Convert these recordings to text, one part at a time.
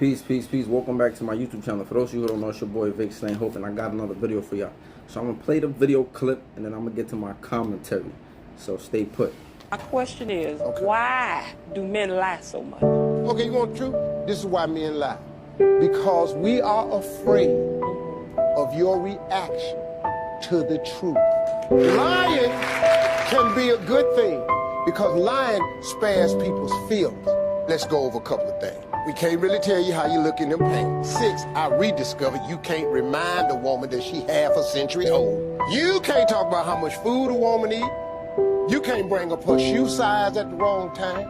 Peace. Welcome back to my YouTube channel. For those of you who don't know, it's your boy Vic Slaying Hope, and I got another video for y'all. So I'm going to play the video clip, and then I'm going to get to my commentary. So stay put. My question is, why do men lie so much? Okay, you want the truth? This is why men lie. Because we are afraid of your reaction to the truth. Lying can be a good thing because lying spares people's feelings. Let's go over a couple of things. We can't really tell you how you look in them pants. 6, I rediscovered you can't remind a woman that she half a century old. You can't talk about how much food a woman eat. You can't bring up her shoe size at the wrong time.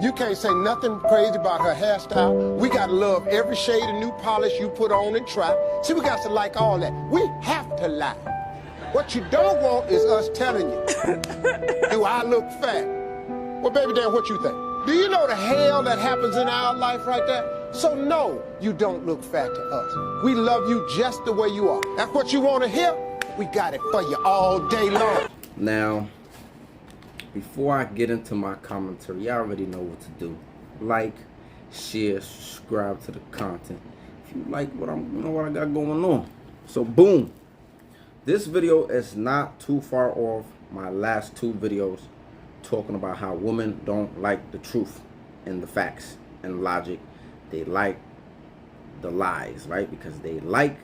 You can't say nothing crazy about her hairstyle. We gotta love every shade of new polish you put on and try. See, we got to like all that. We have to lie. What you don't want is us telling you, do I look fat? Well, baby, Dan, what you think? Do you know the hell that happens in our life right there? So no, you don't look fat to us. We love you just the way you are. That's what you want to hear? We got it for you all day long. Now, before I get into my commentary, y'all already know what to do. Like, share, subscribe to the content. If you like what I got going on. So boom. This video is not too far off my last 2 videos talking about how women don't like the truth and the facts and logic. They like the lies, right? Because they like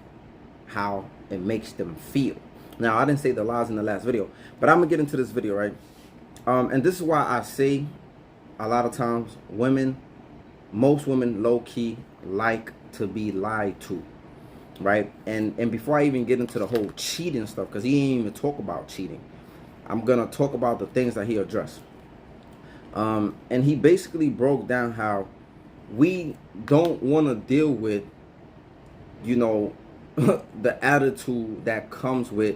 how it makes them feel. Now, I didn't say the lies in the last video, but I'm gonna get into this video, right? And this is why I say a lot of times most women low-key like to be lied to, right? And before I even get into the whole cheating stuff, because he ain't even talk about cheating, I'm gonna talk about the things that he addressed. And he basically broke down how we don't want to deal with, you know, the attitude that comes with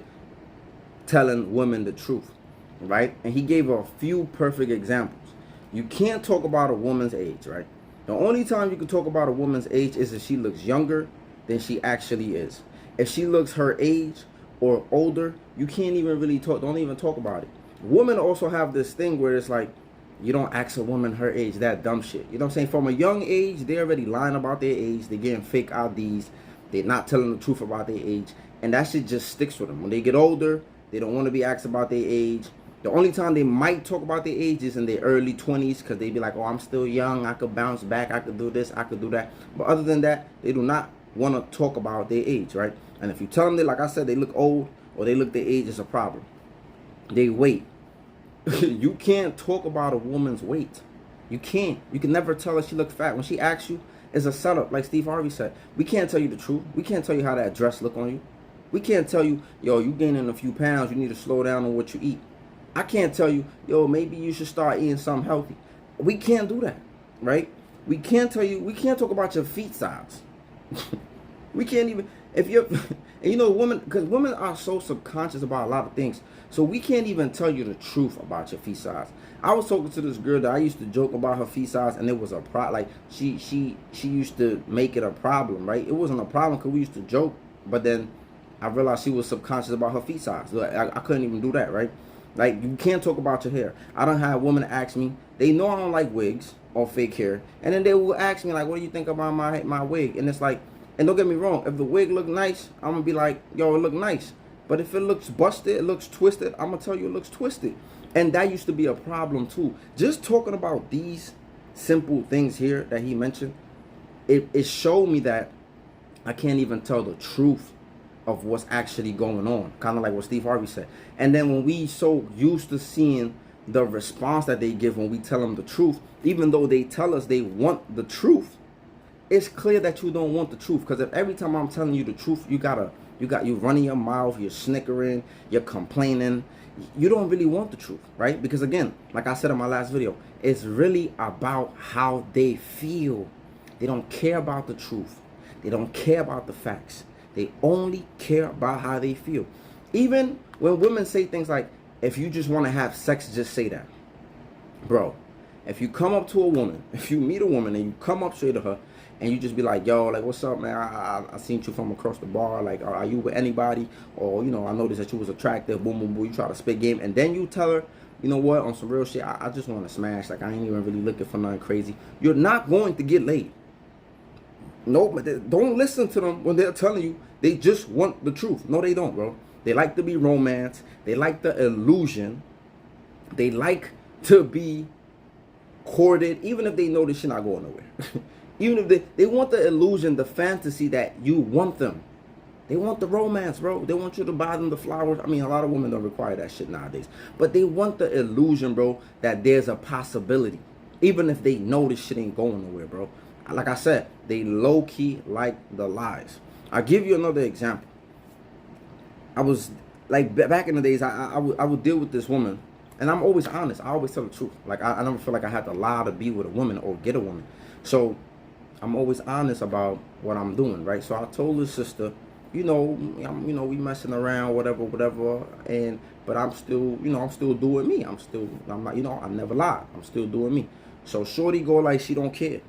telling women the truth, right? And he gave a few perfect examples. You can't talk about a woman's age, right? The only time you can talk about a woman's age is if she looks younger than she actually is. If she looks her age or older, you can't even really talk. Don't even talk about it. Women also have this thing where it's like, you don't ask a woman her age, that dumb shit. You know what I'm saying? From a young age, they're already lying about their age. They're getting fake IDs. They're not telling the truth about their age. And that shit just sticks with them. When they get older, they don't want to be asked about their age. The only time they might talk about their age is in their early 20s, because they be like, oh, I'm still young. I could bounce back. I could do this. I could do that. But other than that, they do not want to talk about their age, right? And if you tell them that, like I said, they look old or they look their age, it's a problem. They wait. You can't talk about a woman's weight. You can't. You can never tell her she looks fat. When she asks you, it's a setup, like Steve Harvey said. We can't tell you the truth. We can't tell you how that dress look on you. We can't tell you, yo, you gaining a few pounds, you need to slow down on what you eat. I can't tell you, yo, maybe you should start eating something healthy. We can't do that, right? We can't tell you, we can't talk about your feet size. We can't even, if you're, and you know, women, because women are so subconscious about a lot of things. So we can't even tell you the truth about your feet size. I was talking to this girl that I used to joke about her feet size, and it was a like she used to make it a problem, right? It wasn't a problem because we used to joke, but then I realized she was subconscious about her feet size. So I couldn't even do that, right? Like, you can't talk about your hair. I don't have women ask me. They know I don't like wigs or fake hair, and then they will ask me like, "What do you think about my wig?" And it's like, and don't get me wrong, if the wig look nice, I'm gonna be like, "Yo, it look nice." But if it looks busted, it looks twisted, I'm gonna tell you it looks twisted. And that used to be a problem too. Just talking about these simple things here that he mentioned, it showed me that I can't even tell the truth of what's actually going on, kind of like what Steve Harvey said. And then when we so used to seeing the response that they give when we tell them the truth, even though they tell us they want the truth, it's clear that you don't want the truth. Because if every time I'm telling you the truth, you running your mouth, you're snickering, you're complaining, you don't really want the truth, right? Because again, like I said in my last video, it's really about how they feel. They don't care about the truth. They don't care about the facts. They only care about how they feel. Even when women say things like, if you just want to have sex, just say that. Bro, if you come up to a woman, if you meet a woman and you come up straight to her and you just be like, yo, like, what's up, man? I seen you from across the bar. Like, are you with anybody? Or, you know, I noticed that you was attractive. Boom, boom, boom. You try to spit game. And then you tell her, you know what, on some real shit, I just want to smash. Like, I ain't even really looking for nothing crazy. You're not going to get laid. No, but don't listen to them when they're telling you they just want the truth. No, they don't, bro. They like to be romance. They like the illusion. They like to be courted, even if they know this shit not going nowhere. Even if they want the illusion, the fantasy that you want them. They want the romance, bro. They want you to buy them the flowers. I mean, a lot of women don't require that shit nowadays. But they want the illusion, bro, that there's a possibility. Even if they know this shit ain't going nowhere, bro. Like I said, they low-key like the lies. I'll give you another example. I was, like, back in the days, I would deal with this woman. And I'm always honest. I always tell the truth. Like, I never feel like I had to lie to be with a woman or get a woman. So, I'm always honest about what I'm doing, right? So, I told his sister, we messing around, whatever, but I'm still, I'm still doing me. I'm not, I never lied. I'm still doing me. So shorty go like she don't care.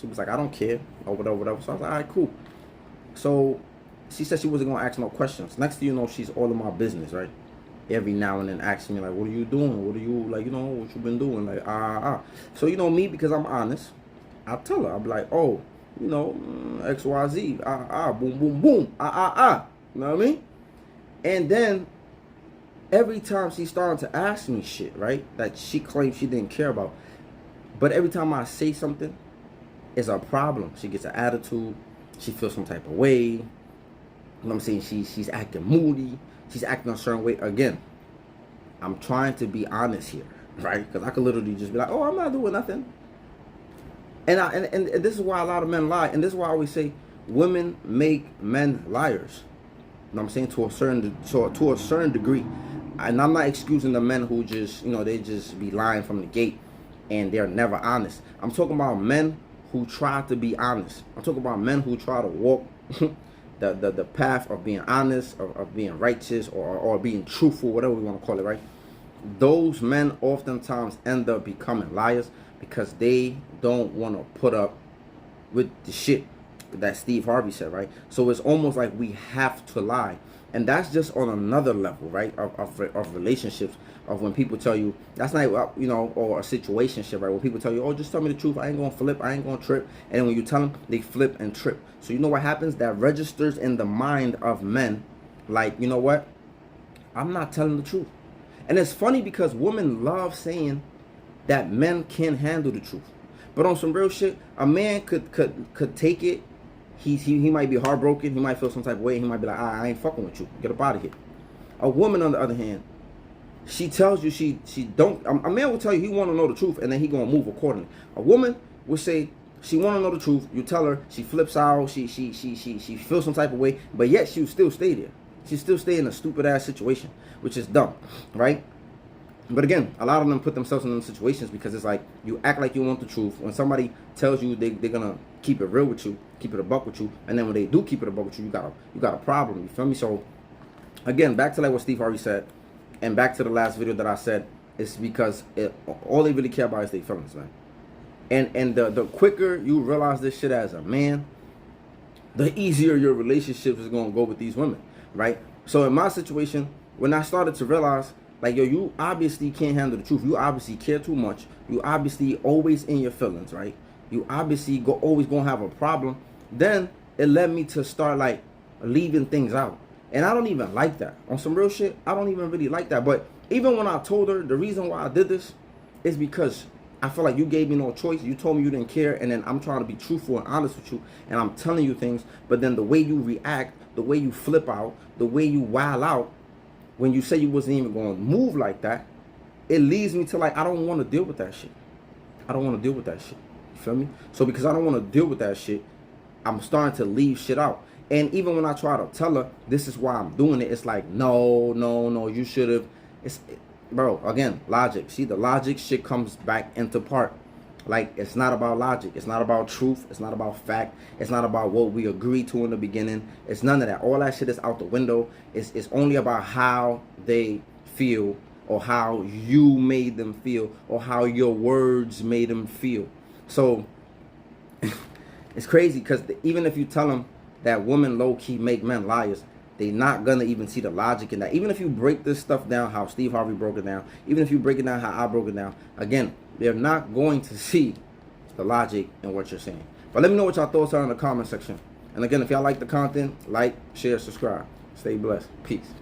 She was like, I don't care, or whatever. So I was like, all right, cool. So she said she wasn't gonna ask no questions. Next thing you know, she's all in my business, right? Every now and then asking me like, what are you doing? What are you, like, what you been doing? Like, So me, because I'm honest, I tell her, I'll be like, oh, XYZ, boom, boom, boom, You know what I mean? And then every time she started to ask me shit, right, that she claims she didn't care about, but every time I say something, it's a problem. She gets an attitude. She feels some type of way. You know what I'm saying? She's acting moody. She's acting a certain way. Again, I'm trying to be honest here, right? Because I could literally just be like, oh, I'm not doing nothing. And this is why a lot of men lie. And this is why I always say women make men liars. You know what I'm saying? To a certain degree. And I'm not excusing the men who just, they just be lying from the gate and they're never honest. I'm talking about men who try to be honest. I'm talking about men who try to walk the path of being honest, of being righteous, or being truthful, whatever we want to call it, right? Those men oftentimes end up becoming liars because they don't want to put up with the shit that Steve Harvey said, right? So it's almost like we have to lie. And that's just on another level, right, of relationships, of when people tell you, that's not, or a situationship, right, where people tell you, oh, just tell me the truth, I ain't gonna flip, I ain't gonna trip, and then when you tell them, they flip and trip. So you know what happens? That registers in the mind of men, like, you know what, I'm not telling the truth. And it's funny because women love saying that men can't handle the truth. But on some real shit, a man could take it. He might be heartbroken. He might feel some type of way. He might be like, I ain't fucking with you. Get up out of here. A woman, on the other hand, she tells you she don't. A man will tell you he want to know the truth, and then he gonna move accordingly. A woman will say she want to know the truth. You tell her, she flips out. She feels some type of way, but yet she'll still stay there. She still stay in a stupid ass situation, which is dumb, right? But again, a lot of them put themselves in those situations because it's like you act like you want the truth. When somebody tells you they're gonna keep it real with you, keep it a buck with you, and then when they do keep it a buck with you, you got a problem. You feel me? So again, back to like what Steve Harvey said, and back to the last video that I said, it's because all they really care about is their feelings, man. And the quicker you realize this shit as a man, the easier your relationship is gonna go with these women, right? So in my situation, when I started to realize, like, yo, you obviously can't handle the truth. You obviously care too much. You obviously always in your feelings, right? You obviously always gonna have a problem. Then it led me to start like leaving things out. And I don't even like that. On some real shit, I don't even really like that. But even when I told her the reason why I did this is because I feel like you gave me no choice. You told me you didn't care, and then I'm trying to be truthful and honest with you, and I'm telling you things. But then the way you react, the way you flip out, the way you wild out, when you say you wasn't even going to move like that, it leads me to like, I don't want to deal with that shit. I don't want to deal with that shit. You feel me? So because I don't want to deal with that shit, I'm starting to leave shit out. And even when I try to tell her, this is why I'm doing it, it's like, no, you should have. Bro, again, logic. See, the logic shit comes back into part. Like, it's not about logic. It's not about truth. It's not about fact. It's not about what we agreed to in the beginning. It's none of that. All that shit is out the window. It's only about how they feel, or how you made them feel, or how your words made them feel. So it's crazy because even if you tell them that women low-key make men liars, they're not gonna even see the logic in that. Even if you break this stuff down how Steve Harvey broke it down, even if you break it down how I broke it down, again, they're not going to see the logic in what you're saying. But let me know what y'all thoughts are in the comment section. And again, if y'all like the content, like, share, subscribe. Stay blessed. Peace.